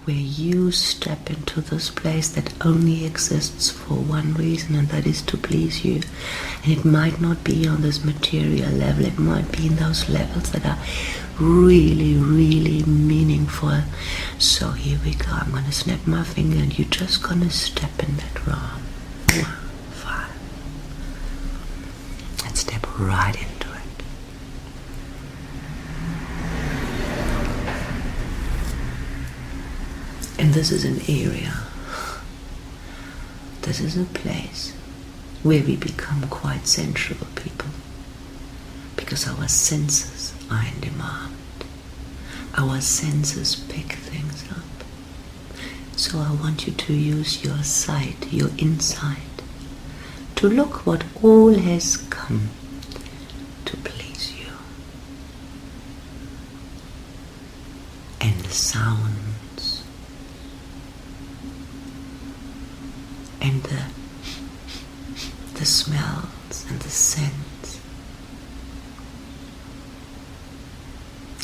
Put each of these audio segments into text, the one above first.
where you step into this place that only exists for one reason, and that is to please you. And it might not be on this material level, it might be in those levels that are really, really meaningful. So here we go. I'm going to snap my finger and you're just going to step in that realm. 1, 5. And step right into it. And this is an area, this is a place where we become quite sensual people, because our senses are in demand. Our senses pick things up. So I want you to use your sight, your insight, to look what all has come to please you. And the sounds, and the smells and the scents,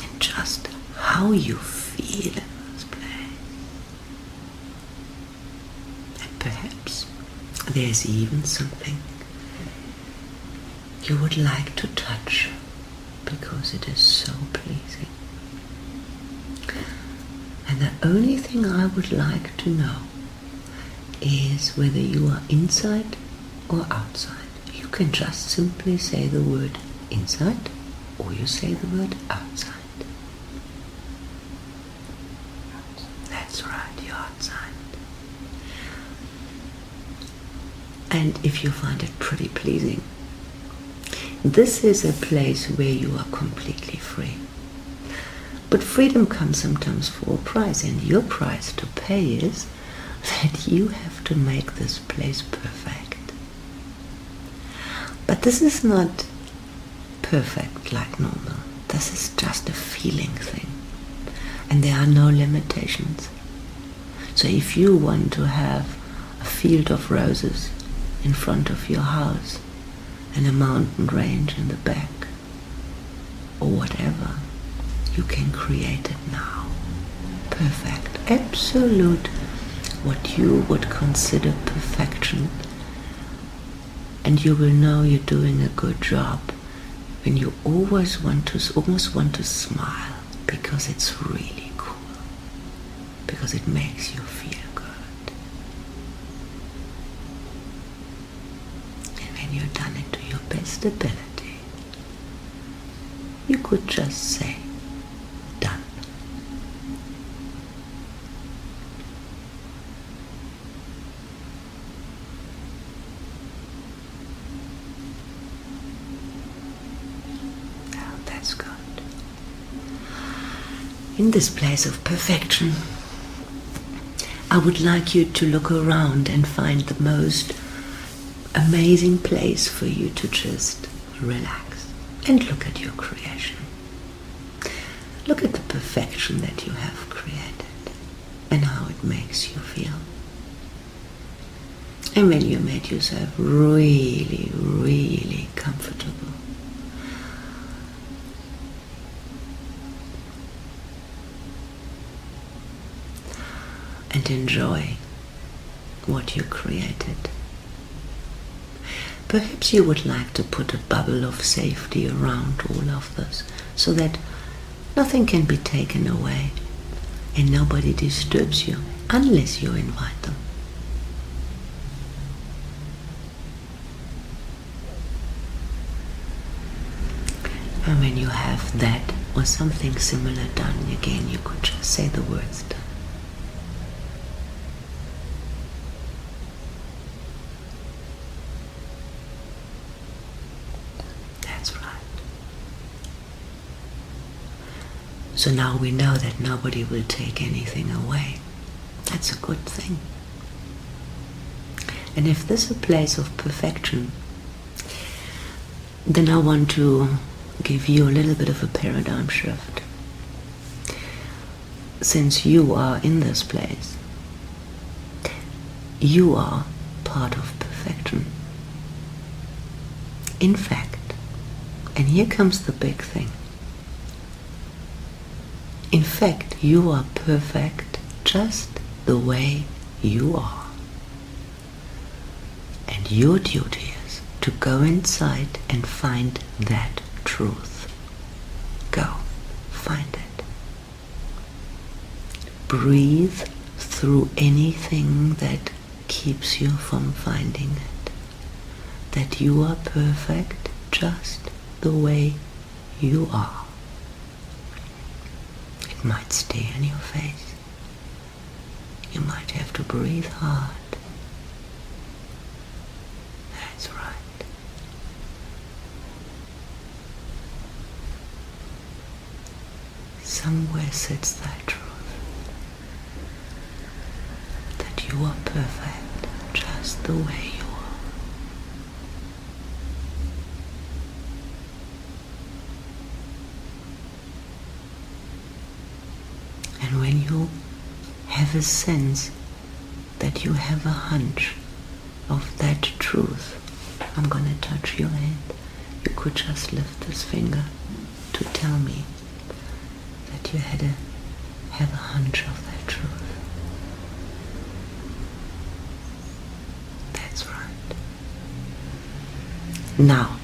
and just how you feel in this place. And perhaps there's even something you would like to touch, because it is so pleasing. And the only thing I would like to know is whether you are inside or outside. You can just simply say the word inside, or you say the word outside. That's right, you're outside. And if you find it pretty pleasing, this is a place where you are completely free. But freedom comes sometimes for a price, and your price to pay is that you have to make this place perfect. But this is not perfect like normal. This is just a feeling thing. And there are no limitations. So if you want to have a field of roses in front of your house and a mountain range in the back, or whatever, you can create it now. Perfect. Absolute. What you would consider perfection, and you will know you're doing a good job when you almost want to smile, because it's really cool, because it makes you feel good. And when you're done it to your best ability, you could just say, done. In this place of perfection, I would like you to look around and find the most amazing place for you to just relax and look at your creation. Look at the perfection that you have created and how it makes you feel. And when you made yourself really, really comfortable, and enjoy what you created. Perhaps you would like to put a bubble of safety around all of this, so that nothing can be taken away and nobody disturbs you unless you invite them. And when you have that or something similar done, again you could just say the words done. So now we know that nobody will take anything away. That's a good thing. And if this is a place of perfection, then I want to give you a little bit of a paradigm shift. Since you are in this place, you are part of perfection. In fact, and here comes the big thing, in fact, you are perfect just the way you are. And your duty is to go inside and find that truth. Go, find it. Breathe through anything that keeps you from finding it. That you are perfect just the way you are. It might stay in your face. You might have to breathe hard. That's right. Somewhere sits that truth. That you are perfect just the way you are. And when you have a sense that you have a hunch of that truth, I'm going to touch your hand. You could just lift this finger to tell me that you have a hunch of that truth. That's right. Now,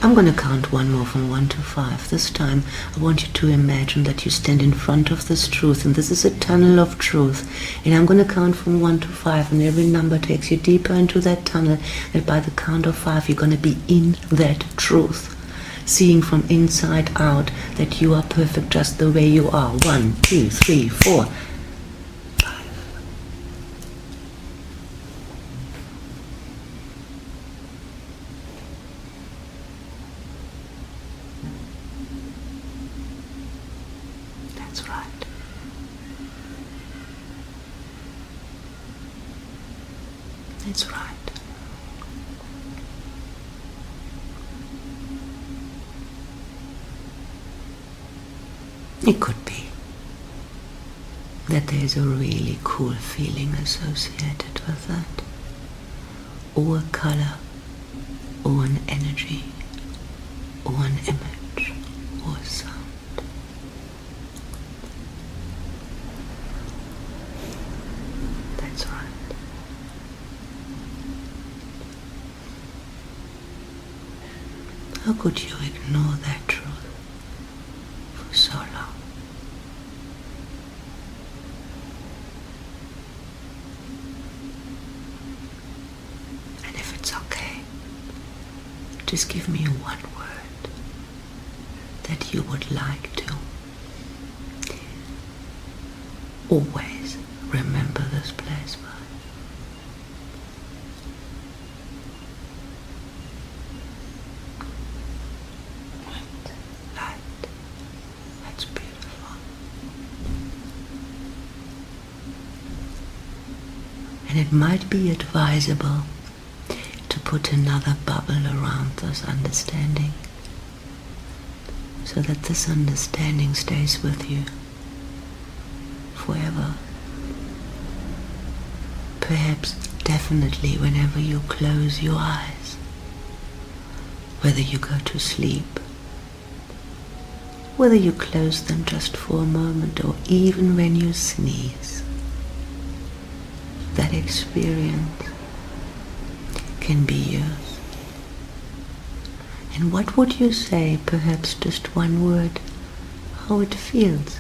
I'm going to count one more from 1 to 5. This time, I want you to imagine that you stand in front of this truth, and this is a tunnel of truth. And I'm going to count from 1 to 5, and every number takes you deeper into that tunnel, that by the count of 5, you're going to be in that truth, seeing from inside out that you are perfect just the way you are. 1, 2, 3, 4. That's right. That's right. It could be that there's a really cool feeling associated with that, or a color, or an energy, or an image, or a sound. That's right. How could you ignore that truth for so long? And if it's okay, just give me one word that you would like to always remember this place by. Light. That's beautiful. And it might be advisable to put another bubble around this understanding, so that this understanding stays with you forever. Perhaps definitely whenever you close your eyes, whether you go to sleep, whether you close them just for a moment, or even when you sneeze, that experience can be yours. And what would you say, perhaps just one word, how it feels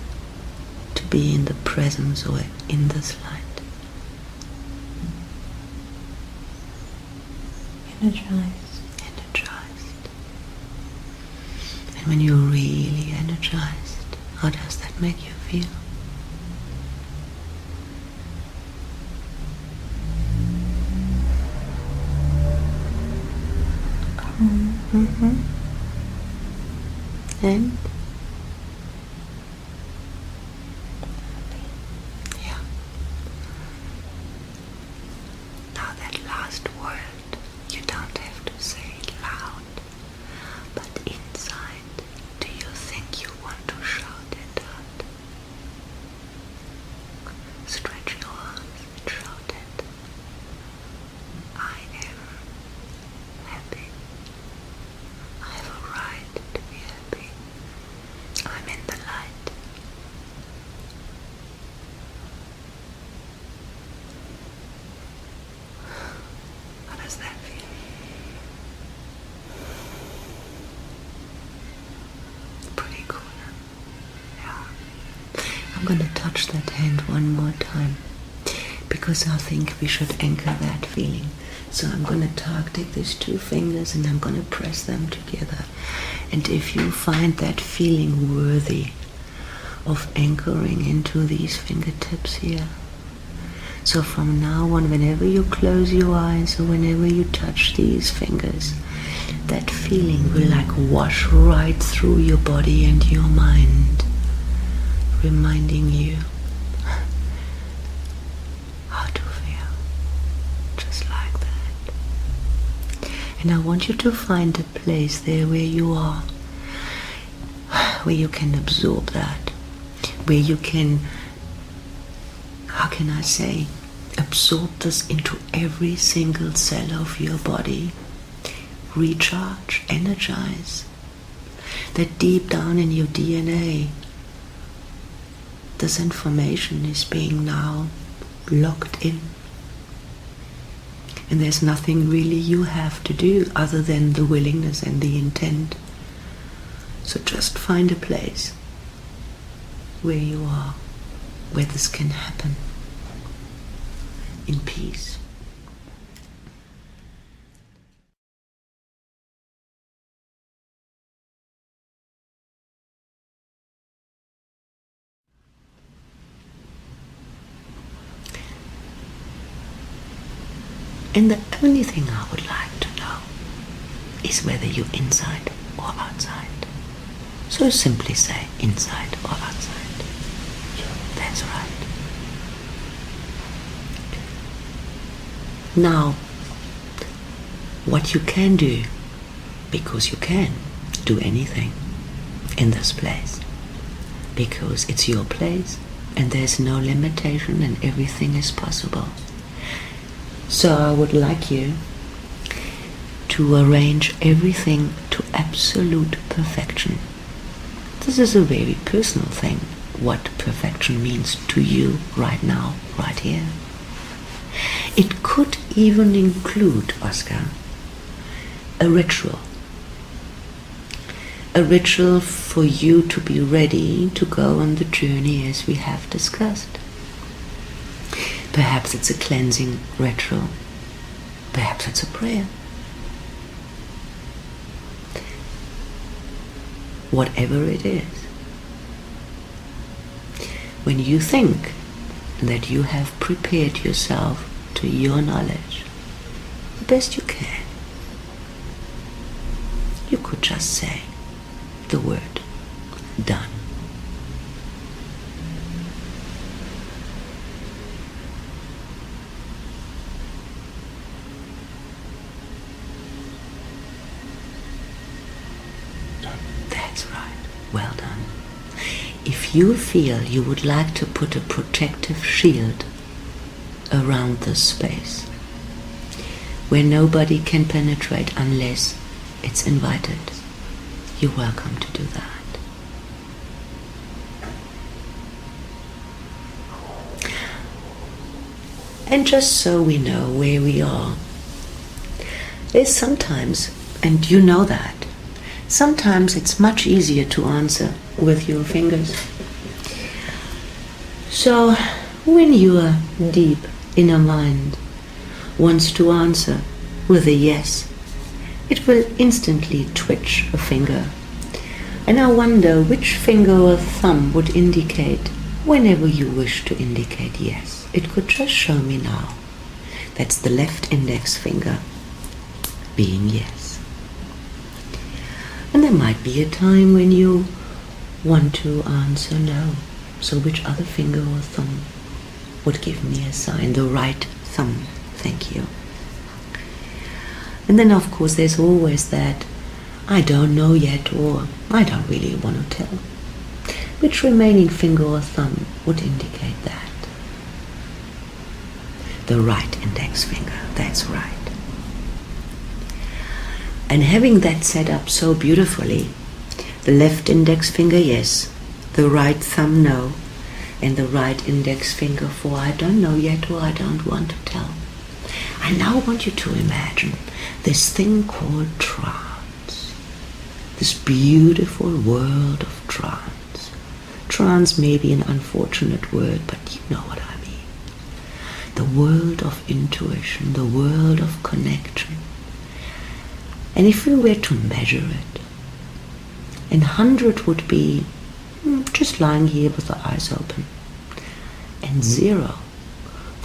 to be in the presence or in this light? Energized. Energized. And when you're really energized, how does that make you feel? Calm. And? Yeah. Now that last word, you don't have to say it loud, but inside, do you think you want to shout it out? Stretch your arms and shout it. I am happy. I have a right to be happy. I'm going to touch that hand one more time, because I think we should anchor that feeling. So I'm going to take these two fingers and I'm going to press them together. And if you find that feeling worthy of anchoring into these fingertips here, so from now on, whenever you close your eyes or whenever you touch these fingers, that feeling will like wash right through your body and your mind, reminding you how to feel, just like that. And I want you to find a place there where you are, where you can absorb that, where you can, how can I say, absorb this into every single cell of your body, recharge, energize, that deep down in your DNA, this information is being now locked in. And there's nothing really you have to do other than the willingness and the intent. So just find a place where you are, where this can happen in peace. And the only thing I would like to know is whether you're inside or outside. So simply say inside or outside. That's right. Now, what you can do, because you can do anything in this place, because it's your place and there's no limitation and everything is possible. So I would like you to arrange everything to absolute perfection. This is a very personal thing, what perfection means to you right now, right here. It could even include, Oscar, a ritual. A ritual for you to be ready to go on the journey as we have discussed. Perhaps it's a cleansing ritual. Perhaps it's a prayer. Whatever it is. When you think that you have prepared yourself to your knowledge the best you can, you could just say the word done. That's right. Well done. If you feel you would like to put a protective shield around this space, where nobody can penetrate unless it's invited, you're welcome to do that. And just so we know where we are, there's sometimes, and you know that, sometimes it's much easier to answer with your fingers. So when your deep inner mind wants to answer with a yes, it will instantly twitch a finger. And I wonder which finger or thumb would indicate whenever you wish to indicate yes. It could just show me now. That's the left index finger being yes. And there might be a time when you want to answer no. So which other finger or thumb would give me a sign? The right thumb. Thank you. And then of course there's always that I don't know yet, or I don't really want to tell. Which remaining finger or thumb would indicate that? The right index finger. That's right. And having that set up so beautifully, the left index finger yes, the right thumb no, and the right index finger for I don't know yet or I don't want to tell. I now want you to imagine this thing called trance, this beautiful world of trance. trance may be an unfortunate word, but you know what I mean. The world of intuition, the world of connection. And if we were to measure it, and 100 would be just lying here with the eyes open, and 0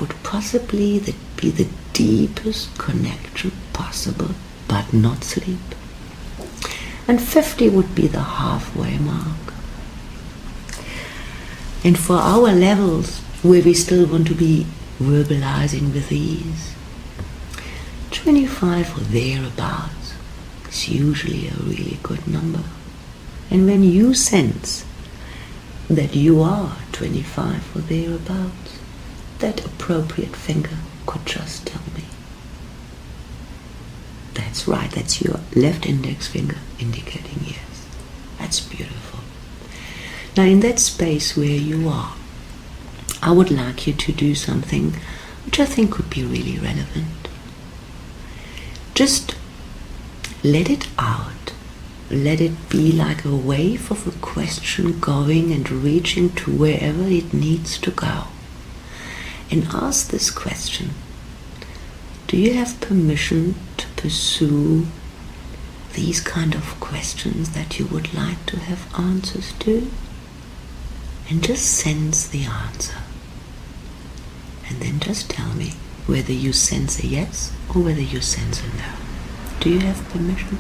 would possibly be the deepest connection possible, but not sleep. And 50 would be the halfway mark. And for our levels, where we still want to be verbalizing with ease, 25 or thereabouts is usually a really good number. And when you sense that you are 25 or thereabouts, that appropriate finger could just tell me. That's right, that's your left index finger indicating yes. That's beautiful. Now in that space where you are, I would like you to do something which I think could be really relevant. Just let it out. Let it be like a wave of a question going and reaching to wherever it needs to go. And ask this question: do you have permission to pursue these kind of questions that you would like to have answers to? And just sense the answer. And then just tell me whether you sense a yes or whether you sense a no. Do you have permission?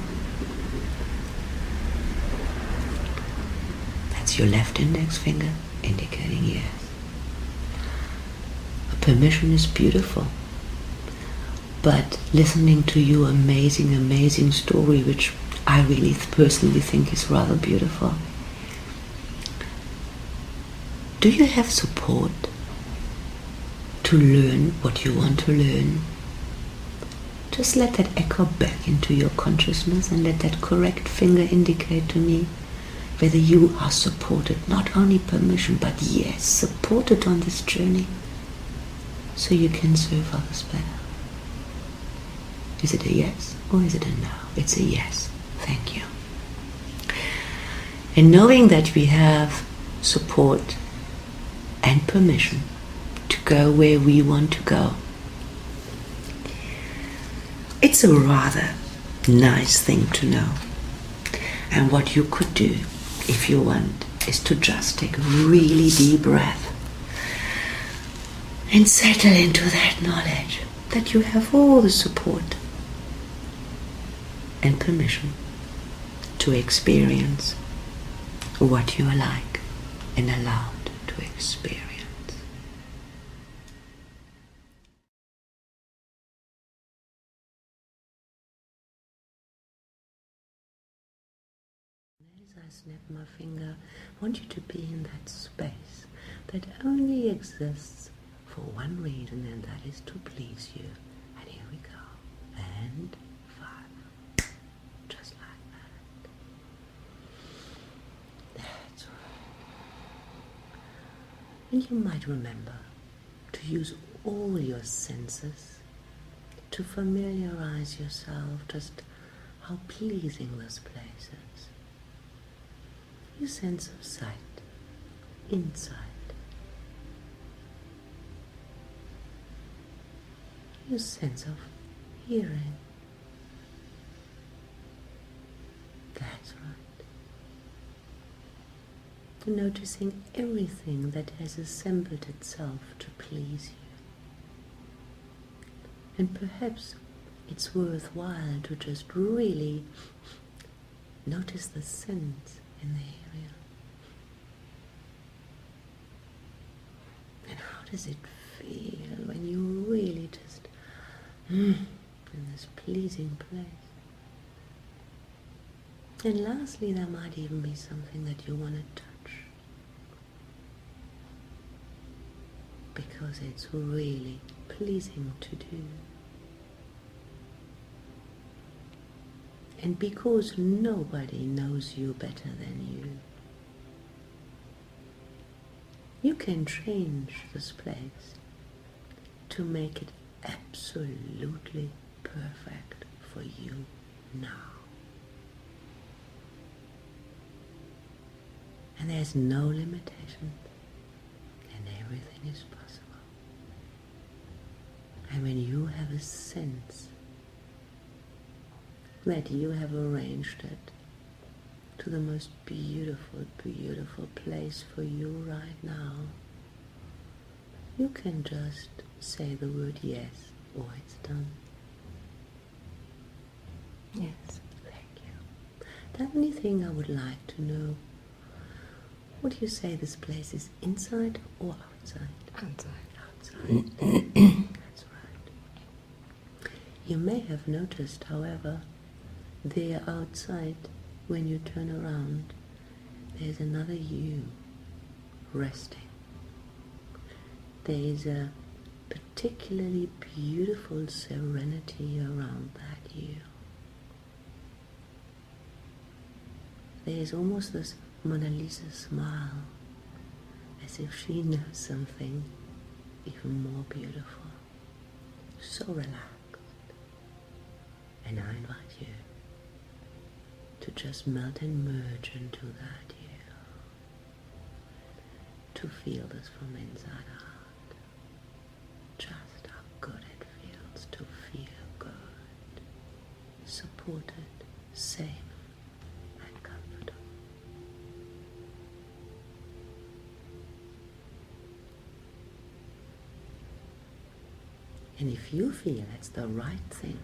That's your left index finger indicating yes. Permission is beautiful, but listening to your amazing story, which I really personally think is rather beautiful. Do you have support to learn what you want to learn? Just let that echo back into your consciousness and let that correct finger indicate to me whether you are supported, not only permission, but yes, supported on this journey, so you can serve others better. Is it a yes or is it a no? It's a yes. Thank you. And knowing that we have support and permission to go where we want to go, it's a rather nice thing to know. And what you could do, if you want, is to just take a really deep breath and settle into that knowledge that you have all the support and permission to experience what you are like and allowed to experience. As I snap my finger, I want you to be in that space that only exists for one reason, and that is to please you. And here we go. And 5. Just like that. That's right. And you might remember to use all your senses to familiarize yourself just how pleasing this place is. Your sense of sight, insight. Your sense of hearing. That's right. Noticing everything that has assembled itself to please you. And perhaps it's worthwhile to just really notice the scent in the area. And how does it feel when you really just in this pleasing place? And lastly, there might even be something that you want to touch, because it's really pleasing to do. And because nobody knows you better than you, you can change this place to make it absolutely perfect for you now. And there's no limitation, and everything is possible. And when you have a sense that you have arranged it to the most beautiful, beautiful place for you right now, you can just say the word yes, or it's done. Yes. Thank you. The only thing I would like to know, would you say this place is inside or outside? Outside. Outside. That's right. You may have noticed, however, there outside, when you turn around, there's another you resting. There is a particularly beautiful serenity around that you. There is almost this Mona Lisa smile, as if she knows something even more beautiful. So relaxed. And I invite you to just melt and merge into that you. To feel this from inside out. Just how good it feels to feel good. Supported, safe, and comfortable. And if you feel it's the right thing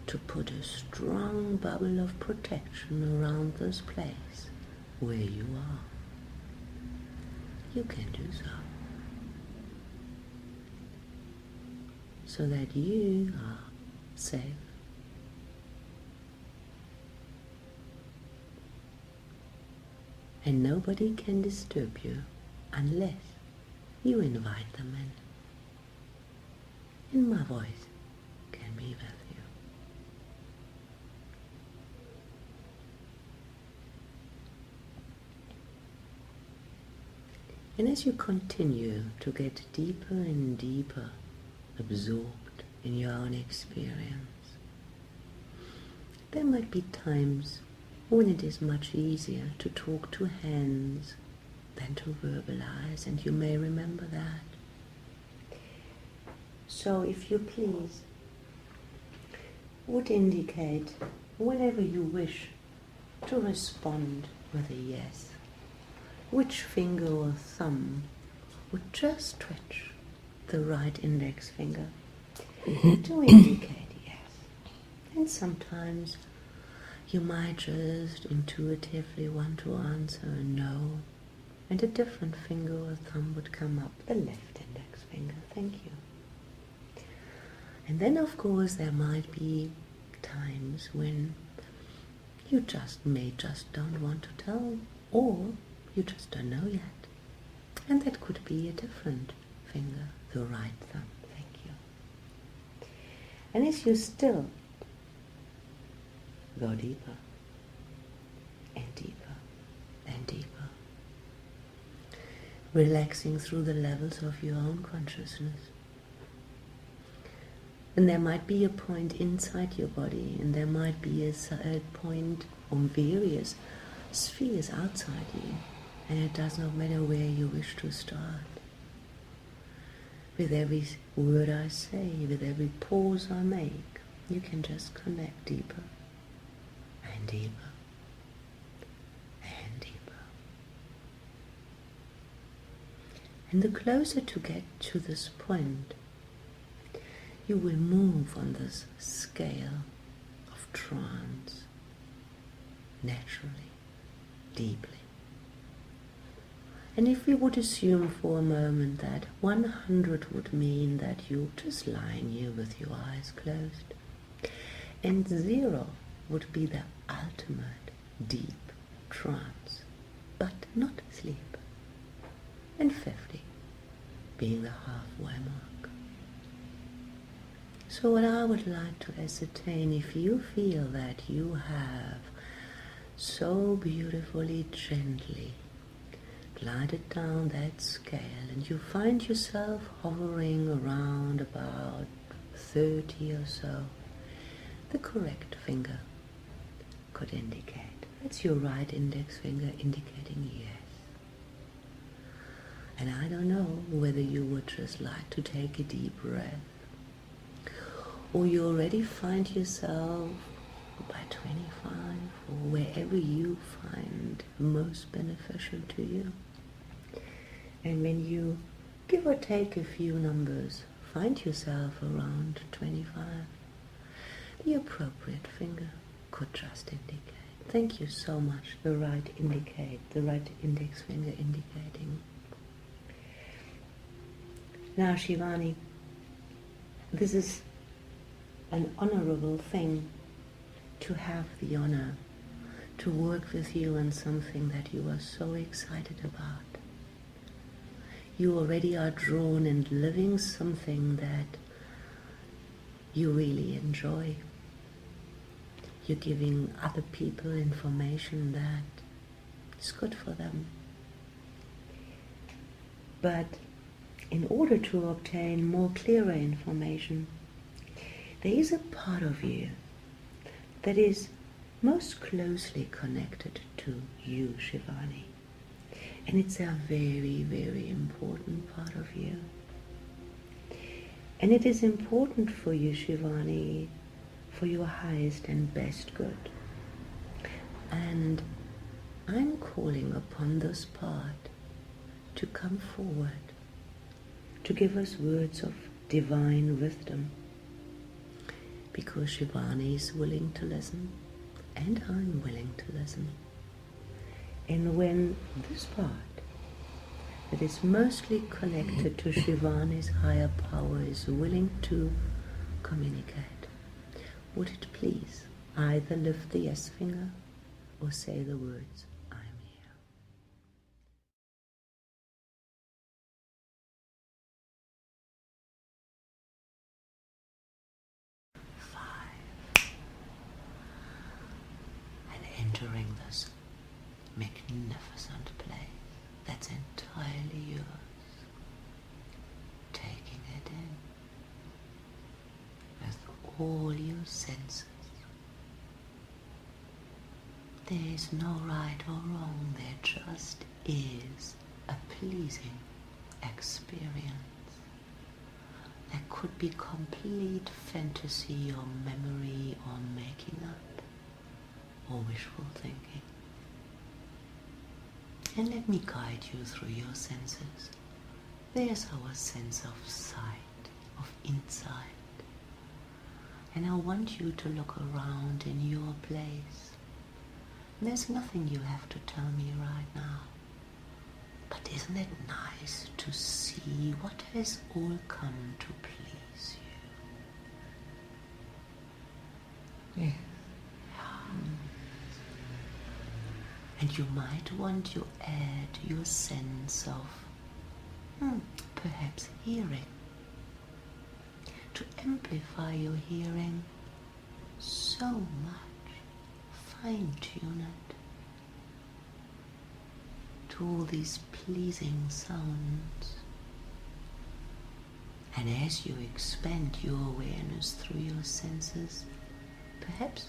to put a strong bubble of protection around this place where you are, you can do so. So that you are safe. And nobody can disturb you unless you invite them in. And my voice can be with you. And as you continue to get deeper and deeper absorbed in your own experience, there might be times when it is much easier to talk to hands than to verbalize, and you may remember that. So if you please, would indicate whenever you wish to respond with a yes, which finger or thumb would just twitch the right index finger to indicate yes. And sometimes you might just intuitively want to answer no, and a different finger or thumb would come up, the left index finger. Thank you. And then of course there might be times when you just don't want to tell, or you just don't know yet. And that could be a different finger, the right thumb. Thank you. And as you still go deeper and deeper and deeper, relaxing through the levels of your own consciousness. And there might be a point inside your body, and there might be a point on various spheres outside you, and it does not matter where you wish to start. With every word I say, with every pause I make, you can just connect deeper and deeper and deeper. And the closer to get to this point, you will move on this scale of trance naturally, deeply. And if we would assume for a moment that 100 would mean that you're just lying here with your eyes closed, and 0 would be the ultimate deep trance, but not sleep, and 50 being the halfway mark. So what I would like to ascertain, if you feel that you have so beautifully, gently glided down that scale, and you find yourself hovering around about 30 or so, the correct finger could indicate. That's your right index finger indicating yes. And I don't know whether you would just like to take a deep breath, or you already find yourself by 25 or wherever you find most beneficial to you. And when you give or take a few numbers, find yourself around 25, the appropriate finger could just indicate. Thank you so much. The right index finger indicating. Now, Shivani, this is an honorable thing to have the honor to work with you on something that you are so excited about. You already are drawn and living something that you really enjoy. You're giving other people information that is good for them. But in order to obtain more clearer information, there is a part of you that is most closely connected to you, Shivani. And it's a very, very important part of you. And it is important for you, Shivani, for your highest and best good. And I'm calling upon this part to come forward, to give us words of divine wisdom, because Shivani is willing to listen, and I'm willing to listen. And when this part that is mostly connected to Shivani's higher power is willing to communicate, would it please either lift the yes finger or say the words, I'm here. 5. And entering this magnificent place that's entirely yours, taking it in with all your senses. There is no right or wrong, there just is a pleasing experience. There could be complete fantasy or memory or making up or wishful thinking. And let me guide you through your senses. There's our sense of sight, of insight. And I want you to look around in your place. There's nothing you have to tell me right now. But isn't it nice to see what has all come to please you? Yeah. And you might want to add your sense of perhaps hearing, to amplify your hearing so much, fine-tune it to all these pleasing sounds. And as you expand your awareness through your senses, perhaps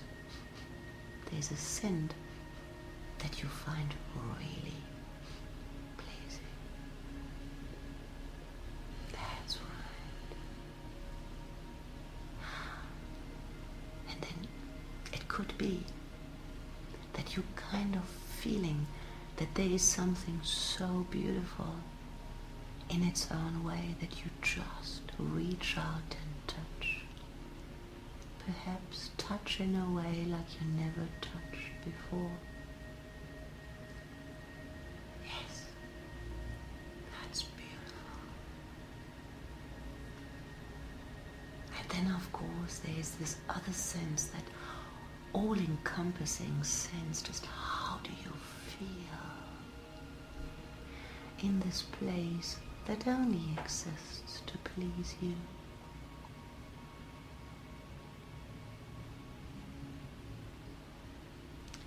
there's a scent that you find really pleasing. That's right. And then it could be that you're kind of feeling that there is something so beautiful in its own way that you just reach out and touch. Perhaps touch in a way like you never touched before. Yes, that's beautiful. And then of course there's this other sense, that all-encompassing sense, just how do you feel in this place that only exists to please you.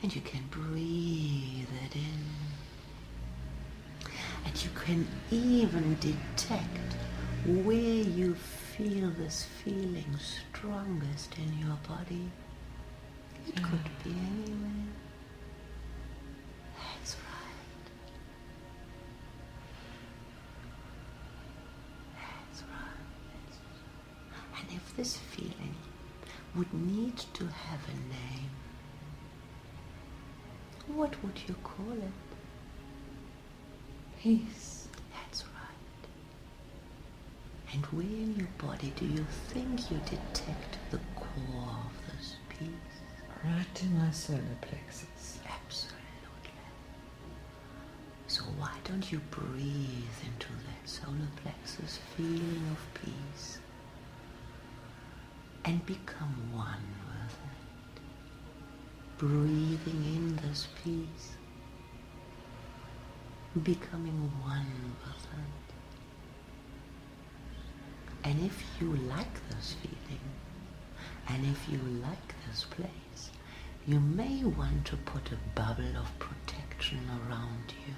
And you can breathe it in. And you can even detect where you feel this feeling strongest in your body. It could be anywhere. That's right. And if this feeling would need to have a name, what would you call it? Peace. That's right. And where in your body do you think you detect the core of this peace? Right in my solar plexus. Absolutely. So why don't you breathe into that solar plexus feeling of peace and become one with it? Breathing in this peace, becoming one with it. And if you like this feeling, and if you like this place, you may want to put a bubble of protection around you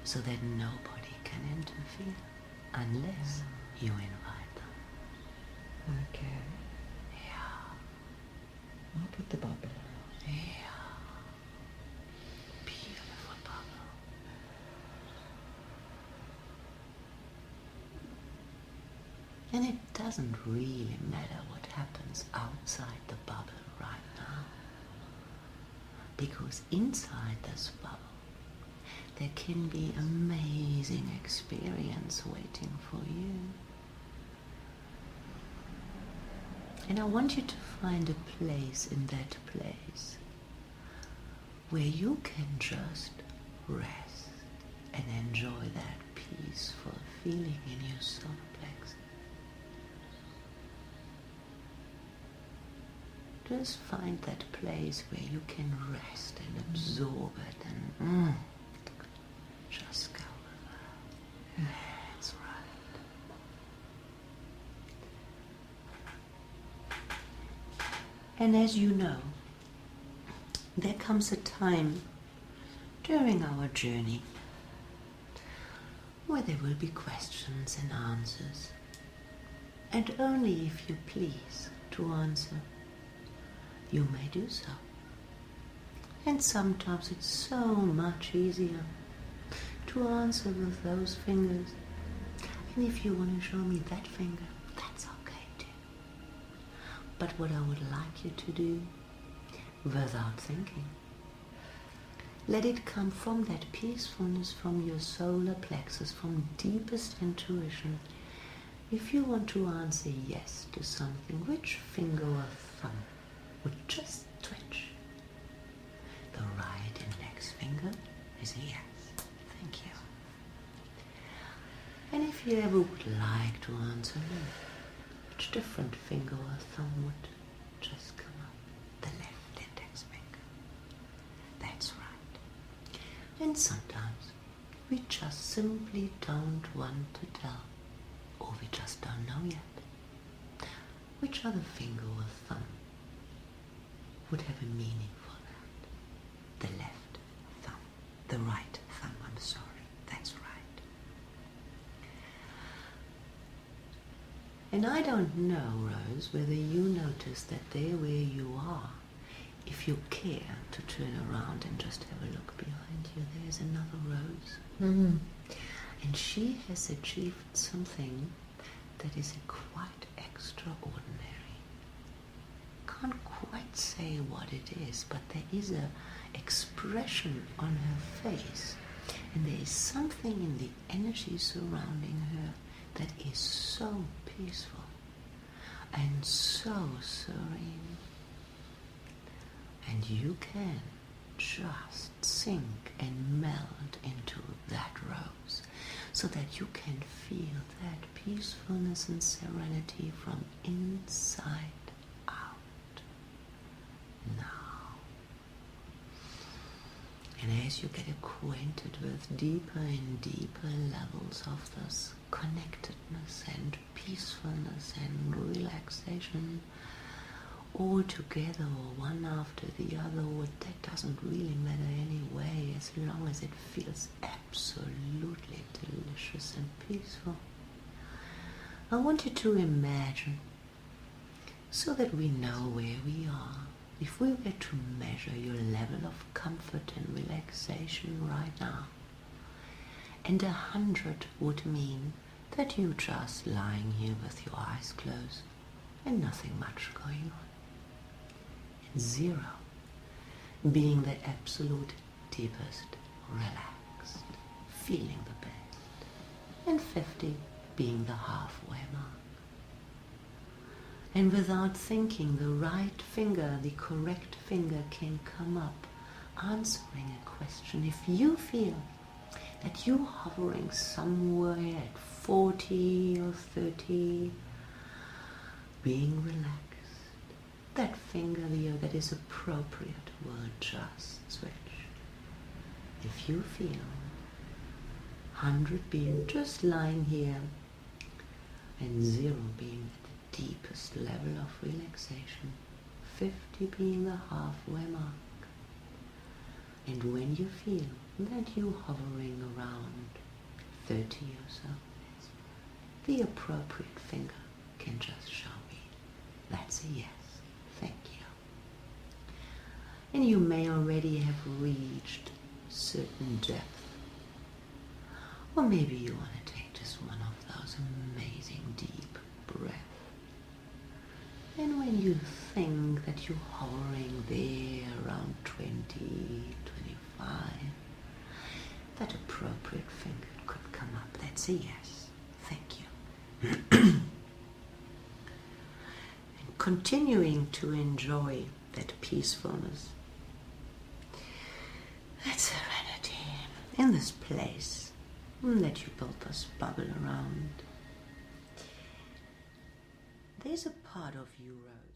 so that nobody can interfere unless you invite them. Okay. Yeah. I'll put the bubble around. Yeah. Beautiful bubble. And it doesn't really matter what happens outside the bubble right now. Because inside this bubble, there can be amazing experience waiting for you. And I want you to find a place in that place where you can just rest and enjoy that peaceful feeling in your solar plexus. Just find that place where you can rest and absorb it and just go with it. That's right. And as you know, there comes a time during our journey where there will be questions and answers, and only if you please to answer, you may do so. And sometimes it's so much easier to answer with those fingers. And if you want to show me that finger, that's okay too. But what I would like you to do, without thinking, let it come from that peacefulness, from your solar plexus, from deepest intuition. If you want to answer yes to something, which finger or thumb would just twitch? The right index finger is a yes. Thank you. And if you ever would like to answer no, which different finger or thumb would just come up? The left index finger. That's right. And sometimes we just simply don't want to tell, or we just don't know yet. Which other finger or thumb would have a meaning for that? The left thumb. The right thumb, I'm sorry. That's right. And I don't know, Rose, whether you notice that there where you are, if you care to turn around and just have a look behind you, there's another Rose. And she has achieved something that is quite extraordinary. Can't quite say what it is, but there is a expression on her face, and there is something in the energy surrounding her that is so peaceful and so serene. And you can just sink and melt into that rose so that you can feel that peacefulness and serenity from inside out. Now, and as you get acquainted with deeper and deeper levels of this connectedness and peacefulness and relaxation, all together or one after the other, or that doesn't really matter anyway, as long as it feels absolutely delicious and peaceful. I want you to imagine, so that we know where we are, if we were to measure your level of comfort and relaxation right now, and 100 would mean that you're just lying here with your eyes closed, and nothing much going on. And 0 being the absolute deepest, relaxed, feeling the best. And 50 being the halfway mark. And without thinking, the right finger, the correct finger can come up answering a question. If you feel that you're hovering somewhere at 40 or 30, being relaxed, that finger there that is appropriate will just switch. If you feel 100 being just lying here and 0 being at the deepest level of relaxation, 50 being the halfway mark. And when you feel that you're hovering around 30 or so, the appropriate finger can just show me. That's a yes. Thank you. And you may already have reached certain depth. Or maybe you want to take just one of those amazing deep breaths. And when you think that you're hovering there around 20, 25, that appropriate finger could come up. That's a yes. Thank you. And continuing to enjoy that peacefulness, that serenity in this place that you built this bubble around. There's a part of you, Rose,